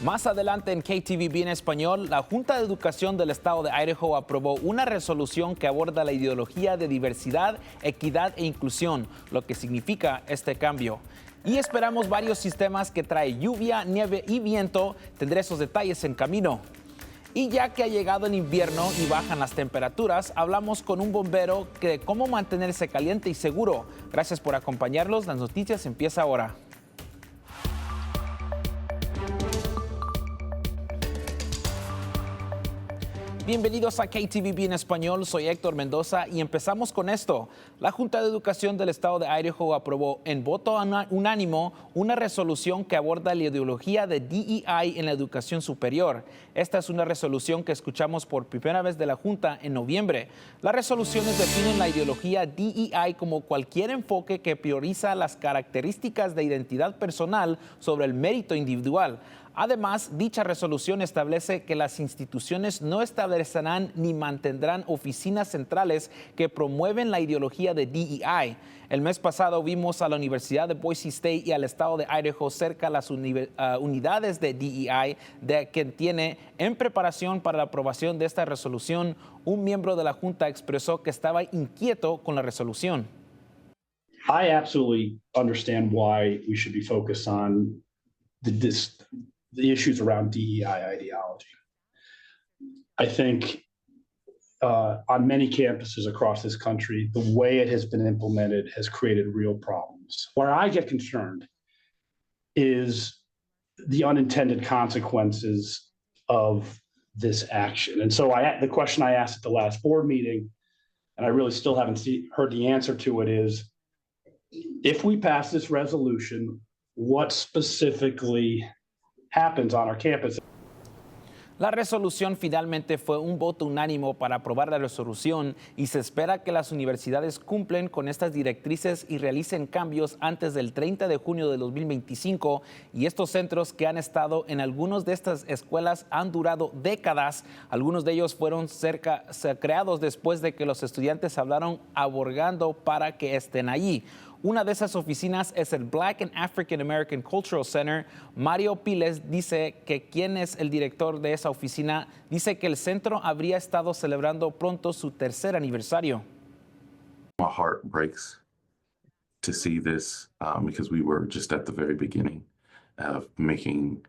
Más adelante en KTVB en español, la Junta de Educación del Estado de Idaho aprobó una resolución que aborda la ideología de diversidad, equidad e inclusión, lo que significa este cambio. Y esperamos varios sistemas que trae lluvia, nieve y viento. Tendré esos detalles en camino. Y ya que ha llegado el invierno y bajan las temperaturas, hablamos con un bombero de cómo mantenerse caliente y seguro. Gracias por acompañarnos. Las noticias empiezan ahora. Bienvenidos a KTVB en español, soy Héctor Mendoza y empezamos con esto. La Junta de Educación del Estado de Idaho aprobó en voto unánimo una resolución que aborda la ideología de DEI en la educación superior. Esta es una resolución que escuchamos por primera vez de la Junta en noviembre. Las resoluciones definen la ideología DEI como cualquier enfoque que prioriza las características de identidad personal sobre el mérito individual. Además, dicha resolución establece que las instituciones no establecerán ni mantendrán oficinas centrales que promueven la ideología de DEI. El mes pasado vimos a la Universidad de Boise State y al estado de Idaho cerca las unidades de DEI de quien tiene en preparación para la aprobación de esta resolución. Un miembro de la Junta expresó que estaba inquieto con la resolución. I absolutely understand why we should be focused on the issues around DEI ideology. I think on many campuses across this country, the way it has been implemented has created real problems. Where I get concerned is the unintended consequences of this action. And so the question I asked at the last board meeting, and I really still haven't heard the answer to it, is if we pass this resolution, what specifically happens on our campus. La resolución finalmente fue un voto unánime para aprobar la resolución y se espera que las universidades cumplen con estas directrices y realicen cambios antes del 30 de junio de 2025. Y estos centros que han estado en algunas de estas escuelas han durado décadas. Algunos de ellos fueron creados después de que los estudiantes hablaron abogando para que estén allí. Una de esas oficinas es el Black and African American Cultural Center. Mario Piles dice que quien es el director de esa oficina, dice que el centro habría estado celebrando pronto su tercer aniversario. My heart breaks to see this because we were just at the very beginning of making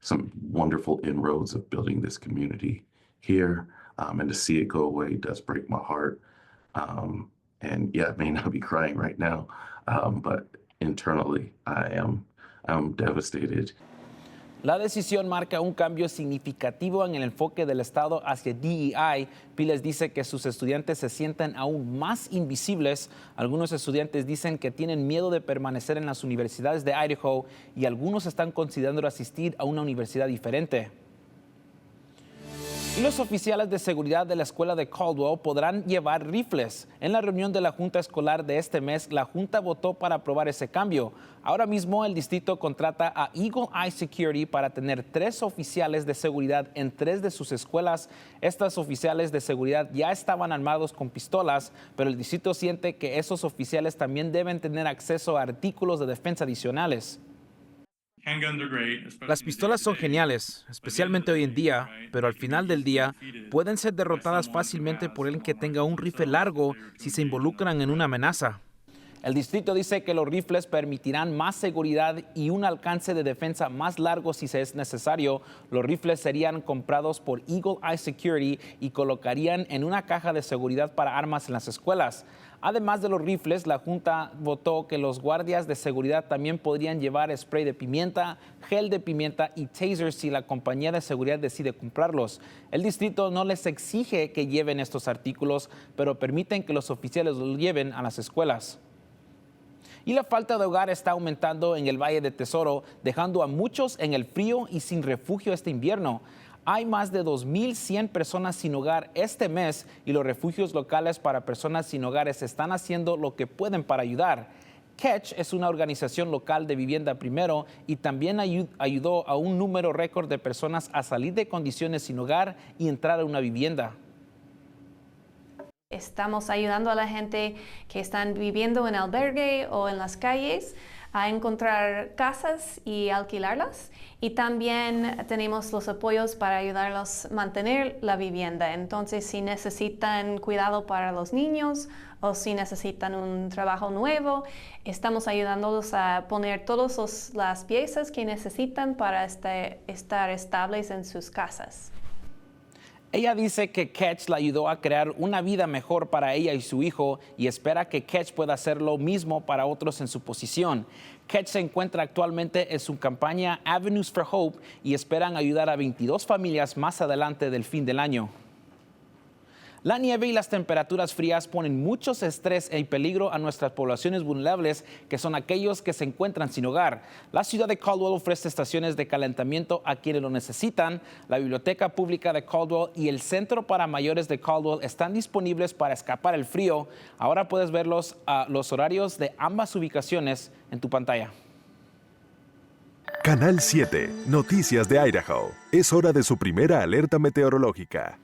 some wonderful inroads of building this community here, and to see it go away does break my heart. And yeah, I may not be crying right now, but internally I'm devastated. La decisión marca un cambio significativo en el enfoque del Estado hacia DEI. Piles dice que sus estudiantes se sienten aún más invisibles. Algunos estudiantes dicen que tienen miedo de permanecer en las universidades de Idaho y algunos están considerando asistir a una universidad diferente. Y los oficiales de seguridad de la escuela de Caldwell podrán llevar rifles. En la reunión de la Junta Escolar de este mes, la Junta votó para aprobar ese cambio. Ahora mismo el distrito contrata a Eagle Eye Security para tener 3 oficiales de seguridad en 3 de sus escuelas. Estos oficiales de seguridad ya estaban armados con pistolas, pero el distrito siente que esos oficiales también deben tener acceso a artículos de defensa adicionales. Las pistolas son geniales, especialmente hoy en día, pero al final del día pueden ser derrotadas fácilmente por alguien que tenga un rifle largo si se involucran en una amenaza. El distrito dice que los rifles permitirán más seguridad y un alcance de defensa más largo si es necesario. Los rifles serían comprados por Eagle Eye Security y colocarían en una caja de seguridad para armas en las escuelas. Además de los rifles, la Junta votó que los guardias de seguridad también podrían llevar spray de pimienta, gel de pimienta y tasers si la compañía de seguridad decide comprarlos. El distrito no les exige que lleven estos artículos, pero permiten que los oficiales los lleven a las escuelas. Y la falta de hogar está aumentando en el Valle de Tesoro, dejando a muchos en el frío y sin refugio este invierno. Hay más de 2,100 personas sin hogar este mes y los refugios locales para personas sin hogares están haciendo lo que pueden para ayudar. Catch es una organización local de vivienda primero y también ayudó a un número récord de personas a salir de condiciones sin hogar y entrar a una vivienda. Estamos ayudando a la gente que están viviendo en albergue o en las calles a encontrar casas y alquilarlas. Y también tenemos los apoyos para ayudarlos a mantener la vivienda. Entonces, si necesitan cuidado para los niños o si necesitan un trabajo nuevo, estamos ayudándolos a poner todas las piezas que necesitan para estar estables en sus casas. Ella dice que Catch la ayudó a crear una vida mejor para ella y su hijo y espera que Catch pueda hacer lo mismo para otros en su posición. Catch se encuentra actualmente en su campaña Avenues for Hope y esperan ayudar a 22 familias más adelante del fin del año. La nieve y las temperaturas frías ponen mucho estrés y peligro a nuestras poblaciones vulnerables, que son aquellos que se encuentran sin hogar. La ciudad de Caldwell ofrece estaciones de calentamiento a quienes lo necesitan. La Biblioteca Pública de Caldwell y el Centro para Mayores de Caldwell están disponibles para escapar el frío. Ahora puedes ver los horarios de ambas ubicaciones en tu pantalla. Canal 7, Noticias de Idaho. Es hora de su primera alerta meteorológica.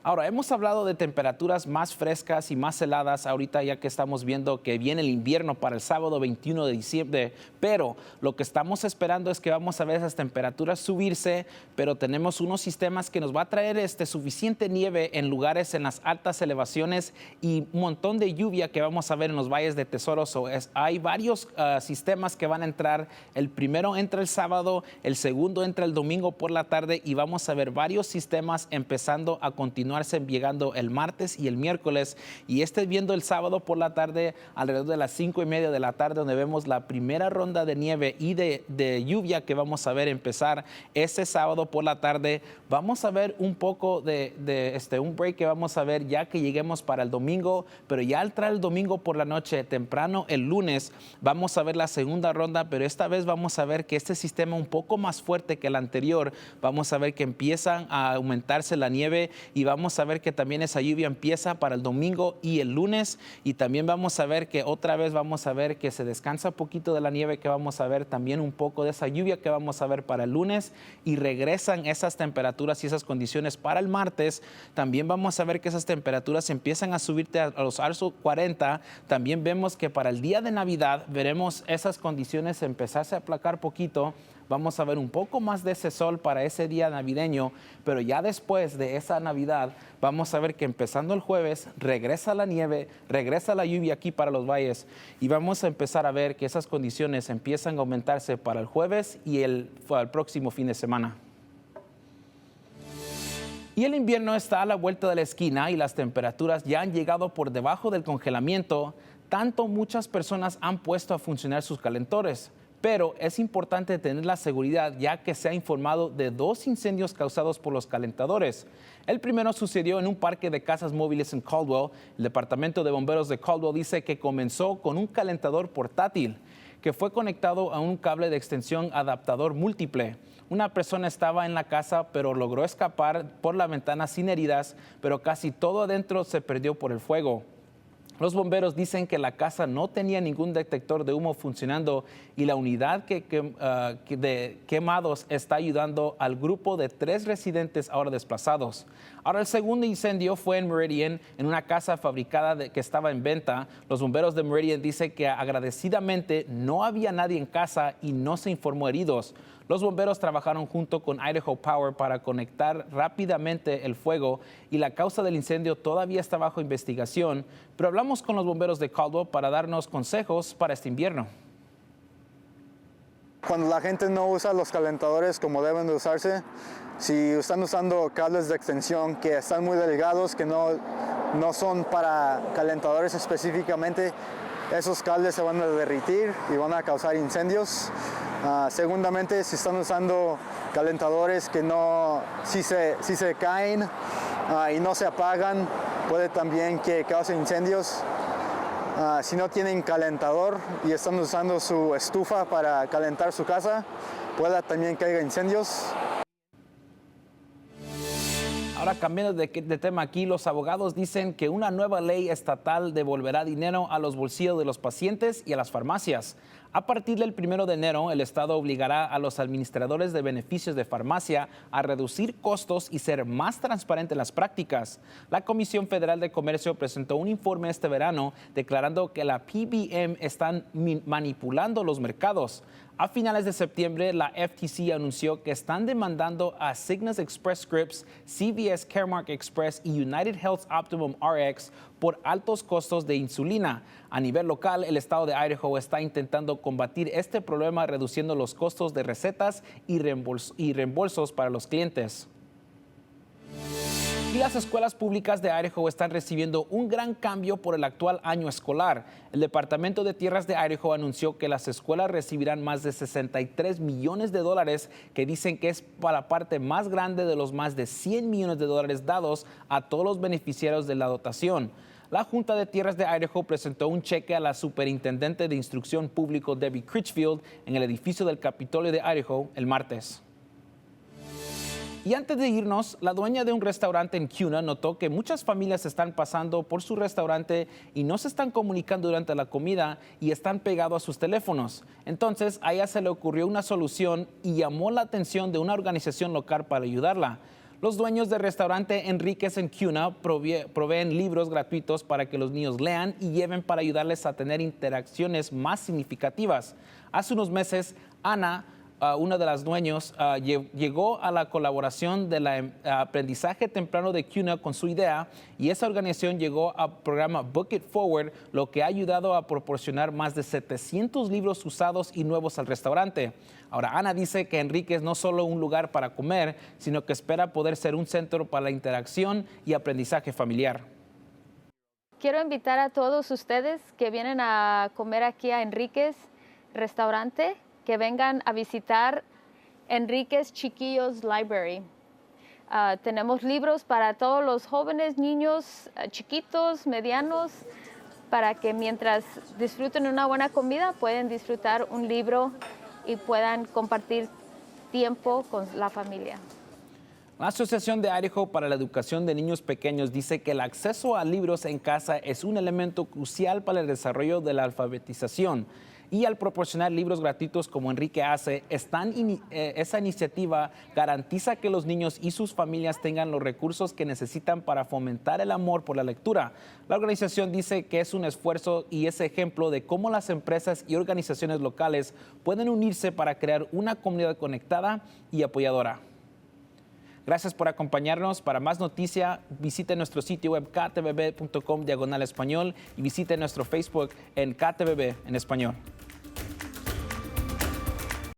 Ahora, hemos hablado de temperaturas más frescas y más heladas ahorita ya que estamos viendo que viene el invierno para el sábado 21 de diciembre, pero lo que estamos esperando es que vamos a ver esas temperaturas subirse, pero tenemos unos sistemas que nos va a traer suficiente nieve en lugares en las altas elevaciones y un montón de lluvia que vamos a ver en los valles de Tesoros. Hay varios sistemas que van a entrar. El primero entra el sábado, el segundo entra el domingo por la tarde y vamos a ver varios sistemas empezando a continuarse llegando el martes y el miércoles, y viendo el sábado por la tarde alrededor de las 5:30 de la tarde, donde vemos la primera ronda de nieve y de lluvia que vamos a ver empezar ese sábado por la tarde. Vamos a ver un poco un break que vamos a ver ya que lleguemos para el domingo, pero ya al traer el domingo por la noche, temprano el lunes, vamos a ver la segunda ronda, pero esta vez vamos a ver que este sistema un poco más fuerte que el anterior, vamos a ver que empiezan a aumentarse la nieve y vamos a ver que también esa lluvia empieza para el domingo y el lunes, y también vamos a ver que otra vez vamos a ver que se descansa un poquito de la nieve que vamos a ver, también un poco de esa lluvia que vamos a ver para el lunes, y regresan esas temperaturas y esas condiciones para el martes. También vamos a ver que esas temperaturas empiezan a subirte a los altos 40. También vemos que para el día de Navidad veremos esas condiciones empezarse a aplacar poquito. Vamos a ver un poco más de ese sol para ese día navideño, pero ya después de esa Navidad vamos a ver que empezando el jueves regresa la nieve, regresa la lluvia aquí para los valles, y vamos a empezar a ver que esas condiciones empiezan a aumentarse para el jueves y el próximo fin de semana. Y el invierno está a la vuelta de la esquina y las temperaturas ya han llegado por debajo del congelamiento, tanto muchas personas han puesto a funcionar sus calentadores. Pero es importante tener la seguridad ya que se ha informado de 2 incendios causados por los calentadores. El primero sucedió en un parque de casas móviles en Caldwell. El Departamento de Bomberos de Caldwell dice que comenzó con un calentador portátil que fue conectado a un cable de extensión adaptador múltiple. Una persona estaba en la casa, pero logró escapar por la ventana sin heridas, pero casi todo adentro se perdió por el fuego. Los bomberos dicen que la casa no tenía ningún detector de humo funcionando y la unidad de quemados está ayudando al grupo de 3 residentes ahora desplazados. Ahora, el segundo incendio fue en Meridian, en una casa fabricada que estaba en venta. Los bomberos de Meridian dicen que agradecidamente no había nadie en casa y no se informó heridos. Los bomberos trabajaron junto con Idaho Power para conectar rápidamente el fuego y la causa del incendio todavía está bajo investigación, pero hablamos con los bomberos de Caldwell para darnos consejos para este invierno. Cuando la gente no usa los calentadores como deben de usarse, si están usando cables de extensión que están muy delgados, que no son para calentadores específicamente, esos cables se van a derretir y van a causar incendios. Segundamente, si están usando calentadores que si se caen y no se apagan, puede también que causen incendios. Si no tienen calentador y están usando su estufa para calentar su casa, puede también que haya incendios. Ahora, cambiando de tema aquí, los abogados dicen que una nueva ley estatal devolverá dinero a los bolsillos de los pacientes y a las farmacias. A partir del 1 de enero, el Estado obligará a los administradores de beneficios de farmacia a reducir costos y ser más transparente en las prácticas. La Comisión Federal de Comercio presentó un informe este verano declarando que la PBM están manipulando los mercados. A finales de septiembre, la FTC anunció que están demandando a Cigna's Express Scripts, CVS Caremark Express y United Health Optimum RX por altos costos de insulina. A nivel local, el estado de Idaho está intentando combatir este problema reduciendo los costos de recetas y reembolsos para los clientes. Y las escuelas públicas de Idaho están recibiendo un gran cambio por el actual año escolar. El Departamento de Tierras de Idaho anunció que las escuelas recibirán más de $63 millones que dicen que es para la parte más grande de los más de $100 millones dados a todos los beneficiarios de la dotación. La Junta de Tierras de Idaho presentó un cheque a la superintendente de Instrucción Público Debbie Critchfield en el edificio del Capitolio de Idaho el martes. Y antes de irnos, la dueña de un restaurante en Kuna notó que muchas familias están pasando por su restaurante y no se están comunicando durante la comida y están pegados a sus teléfonos. Entonces, a ella se le ocurrió una solución y llamó la atención de una organización local para ayudarla. Los dueños del restaurante Enríquez en Kuna proveen libros gratuitos para que los niños lean y lleven para ayudarles a tener interacciones más significativas. Hace unos meses, Ana, una de las dueños, llegó a la colaboración del aprendizaje temprano de Kuna con su idea y esa organización llegó al programa Book It Forward, lo que ha ayudado a proporcionar más de 700 libros usados y nuevos al restaurante. Ahora, Ana dice que Enríquez no solo un lugar para comer, sino que espera poder ser un centro para la interacción y aprendizaje familiar. Quiero invitar a todos ustedes que vienen a comer aquí a Enríquez Restaurante, que vengan a visitar Enríquez Chiquillos Library. Tenemos libros para todos los jóvenes, niños, chiquitos, medianos, para que mientras disfruten una buena comida pueden disfrutar un libro y puedan compartir tiempo con la familia. La Asociación de Idaho para la Educación de Niños Pequeños dice que el acceso a libros en casa es un elemento crucial para el desarrollo de la alfabetización. Y al proporcionar libros gratuitos como Enrique hace, esa iniciativa garantiza que los niños y sus familias tengan los recursos que necesitan para fomentar el amor por la lectura. La organización dice que es un esfuerzo y es ejemplo de cómo las empresas y organizaciones locales pueden unirse para crear una comunidad conectada y apoyadora. Gracias por acompañarnos. Para más noticia, visite nuestro sitio web ktvb.com/español y visite nuestro Facebook en KTVB en español.